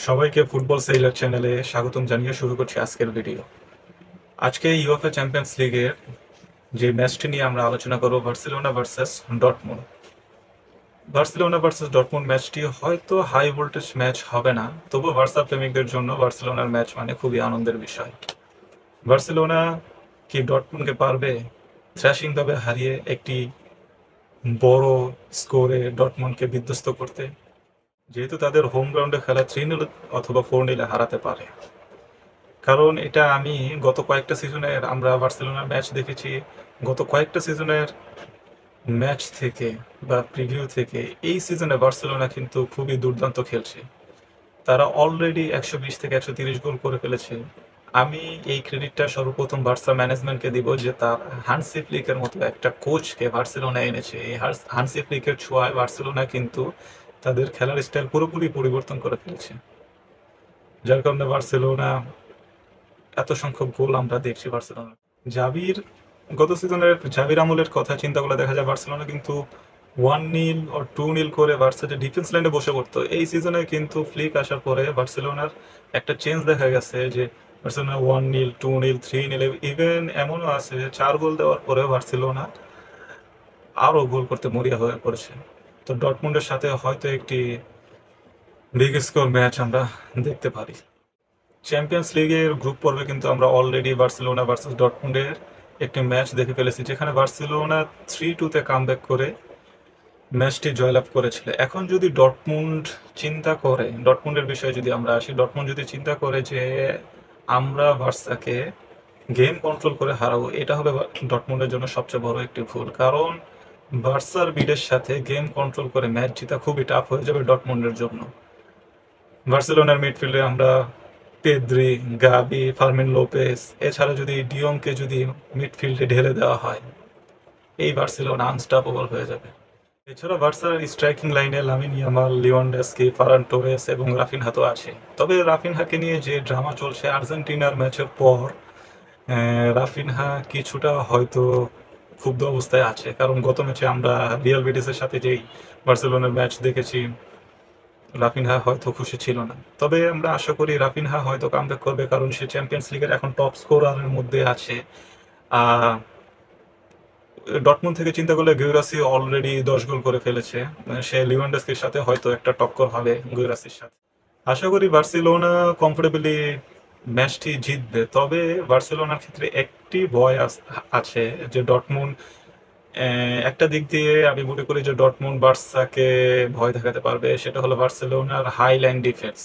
সবাইকে football sailor চ্যানেলে স্বাগতম জানিয়ে শুরু করছি আজকের ভিডিও। আজকে ইউএফএ চ্যাম্পিয়ন্স লিগের যে ম্যাচটি নিয়ে আমরা আলোচনা করব, Barcelona versus Dortmund. Barcelona versus Dortmund ম্যাচটি হয়তো হাই ভোল্টেজ ম্যাচ হবে না, তবু বার্সা প্রেমিকদের জন্য বার্সেলোনার ম্যাচ মানে খুবই আনন্দের বিষয়। বার্সেলোনা কি ডর্টমুন্ডকে পারবে থ্র্যাশিংভাবে হারিয়ে একটি বড় স্কোরে ডর্টমুন্ডকে বিধ্বস্ত করতে? যেহেতু তাদের হোম গ্রাউন্ডে খেলা 3-0 অথবা 4-0 হারাতে পারে। কারণ এটা আমি গত কয়েকটা সিজনের আমরা বার্সেলোনার ম্যাচ দেখেছি। গত কয়েকটা সিজনের ম্যাচ থেকে বা প্রিভিউ থেকে এই সিজনে বার্সেলোনা কিন্তু খুবই দুর্দান্ত খেলছে। তারা অলরেডি 120 থেকে 130 গোল করে ফেলেছে। আমি এই ক্রেডিটটা সর্বপ্রথম বার্সা ম্যানেজমেন্টকে দিব, যে তার হান্সি ফ্লিকের মতো একটা কোচকে বার্সেলোনা এনেছে। এই হান্সি ফ্লিকের ছোঁয়ায় বার্সেলোনা কিন্তু তাদের খেলার স্টাইল পুরোপুরি পরিবর্তন করে ফেলেছে, যার কারণে বার্সেলোনা এত সংখ্যক গোল আমরা দেখছি বার্সেলোনা। জাভির গত সিজনের জাভির আমলের কথা চিন্তা করলে দেখা যায় বার্সেলোনা কিন্তু 1-0 or 2-0 করে বার্সা যে ডিফেন্স লাইনে বসে পড়তো। এই সিজনে কিন্তু ফ্লিক আসার পরে বার্সেলোনার একটা চেঞ্জ দেখা গেছে, যে বার্সেলোনা 1-0, 2-0, 3-0, ইভেন এমনও আছে 4 গোল দেওয়ার পরে বার্সেলোনা আরও গোল করতে মরিয়া হয়ে পড়েছে। তো ডর্টমুন্ডের সাথে হয়তো একটি বিগ স্কোর ম্যাচ আমরা দেখতে পারি। চ্যাম্পিয়ন্স লিগের গ্রুপ পর্বে কিন্তু আমরা অলরেডি বার্সেলোনা ভার্সেস ডর্টমুন্ডের একটি ম্যাচ দেখে ফেলেছি, যেখানে বার্সেলোনা 3-2-তে কামব্যাক করে ম্যাচটি জয়লাভ করেছিল। এখন যদি ডর্টমুন্ড চিন্তা করে, ডর্টমুন্ডের বিষয়ে যদি আমরা আসি, ডর্টমুন্ড যদি চিন্তা করে যে আমরা বার্সাকে গেম কন্ট্রোল করে হারাবো, এটা হবে ডর্টমুন্ডের জন্য সবচেয়ে বড় একটি ভুল। কারণ বার্সার বিডের সাথে গেম কন্ট্রোল করে ম্যাচ জিতা খুবই টাফ হয়ে যাবে ডর্টমুন্ডের জন্য। বার্সেলোনার মিডফিল্ডে আমরা পেদ্রি, গাবি, ফার্মিন লোপেস, এছাড়া যদি ডিয়ংকে যদি মিডফিল্ডে ঢেলে দেওয়া হয়, এই বার্সেলোনা আনস্টপেবল হয়ে যাবে। এছাড়া বার্সার স্ট্রাইকিং লাইনে লামিন ইয়ামাল, লিওয়ান্ডস্কি, ফারান টোরেস এবং রাফিনহা তো আছে। তবে রাফিনহাকে নিয়ে যে ড্রামা চলছে আর্জেন্টিনার ম্যাচের পর, রাফিনহা কিছুটা হয়তো ক্ষুব্ধ অবস্থায় আছে। কারণ গত ম্যাচে আমরা রিয়াল বেটিসের সাথে যেই বার্সেলোনার ম্যাচ দেখেছি, রাফিনহা হয়তো খুশি ছিল না। তবে আমরা আশা করি রাফিনহা হয়তো কামব্যাক করবে, কারণ সে চ্যাম্পিয়ন্স লিগের এখন টপ স্কোরারের মধ্যে আছে। ডর্টমুন্ড থেকে চিন্তা করলে গিউরাসি অলরেডি 10 গোল করে ফেলেছে। সে লিভানডস্কির সাথে হয়তো একটা টক্কর হবে গিউরাসির সাথে। আশা করি বার্সেলোনা কমফোর্টেবলি ম্যাচটি জিতবে। তবে বার্সেলোনার ক্ষেত্রে একটি ভয় আছে, যে ডর্টমুন্ড একটা দিক দিয়ে আমি মনে করি যে ডর্টমুন্ড বার্সাকে ভয় দেখাতে পারবে, সেটা হলো বার্সেলোনার হাই লাইন ডিফেন্স।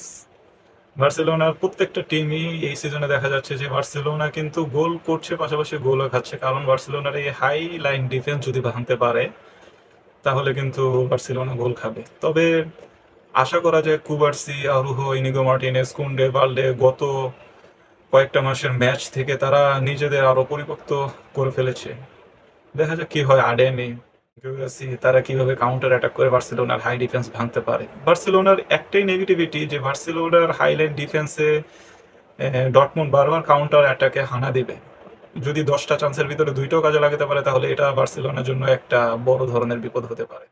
বার্সেলোনার প্রত্যেকটা টিমই এই সিজনে দেখা যাচ্ছে যে বার্সেলোনা কিন্তু গোল করছে, পাশাপাশি গোলও খাচ্ছে। কারণ বার্সেলোনার এই হাই লাইন ডিফেন্স যদি ভাঙতে পারে, তাহলে কিন্তু বার্সেলোনা গোল খাবে। তবে আশা করা যায় কুবার্সি, আরুহো, ইনিগো মার্টিনেজ, কুন্ডে, বাল্ডে গত কয়েকটা মাসের ম্যাচ থেকে তারা নিজেদের আরো পরিপক্ত করে ফেলেছে। দেখা যাক কি হয়। আডেমি, গিউরাসি তারা কিভাবে কাউন্টার অ্যাটাক করে বার্সেলোনার হাই ডিফেন্স ভাঙতে পারে। বার্সেলোনার একটাই নেগেটিভিটি, যে বার্সেলোনার হাইলাইন ডিফেন্সে ডর্টমুন্ড বারবার কাউন্টার অ্যাটাকে হানা দিবে। যদি 10টা চান্সের ভিতরে 2টাও কাজে লাগাতে পারে, তাহলে এটা বার্সেলোনার জন্য একটা বড় ধরনের বিপদ হতে পারে।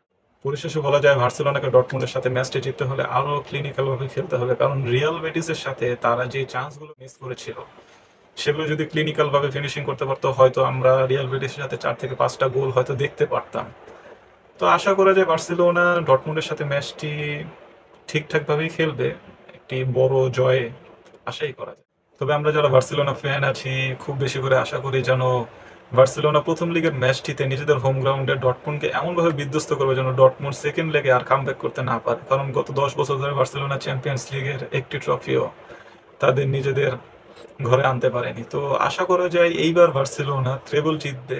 পরিশেষে বলা যায় বার্সেলোনাকে ডর্টমুন্ডের সাথে ম্যাচটি জিততে হলে আরও ক্লিনিক্যালভাবে খেলতে হবে। কারণ রিয়াল বেটিসের সাথে তারা যে চান্সগুলো মিস করেছিল, সেগুলো যদি ক্লিনিক্যালভাবে ফিনিশিং করতে পারতো, হয়তো আমরা রিয়াল বেটিসের সাথে 4 থেকে 5টা গোল হয়তো দেখতে পারতাম। তো আশা করা যায় বার্সেলোনা ডর্টমুন্ডের সাথে ম্যাচটি ঠিকঠাকভাবেই খেলবে, একটি বড় জয়ে আশাই করা যায়। তবে আমরা যারা বার্সেলোনা ফ্যান আছি, খুব বেশি করে আশা করি যেন বার্সেলোনা প্রথম লিগের ম্যাচটিতে নিজেদের হোম গ্রাউন্ডে ডর্টমুন্ডকে এমনভাবে বিধ্বস্ত করবে যেন ডর্টমুন্ড সেকেন্ড লেগে আর কামব্যাক করতে না পারে। কারণ গত 10 বছর ধরে বার্সেলোনা চ্যাম্পিয়ন্স লিগের একটি ট্রফিও তাদের নিজেদের ঘরে আনতে পারেনি। তো আশা করা যায় এইবার বার্সেলোনা ট্রেবল জিতবে।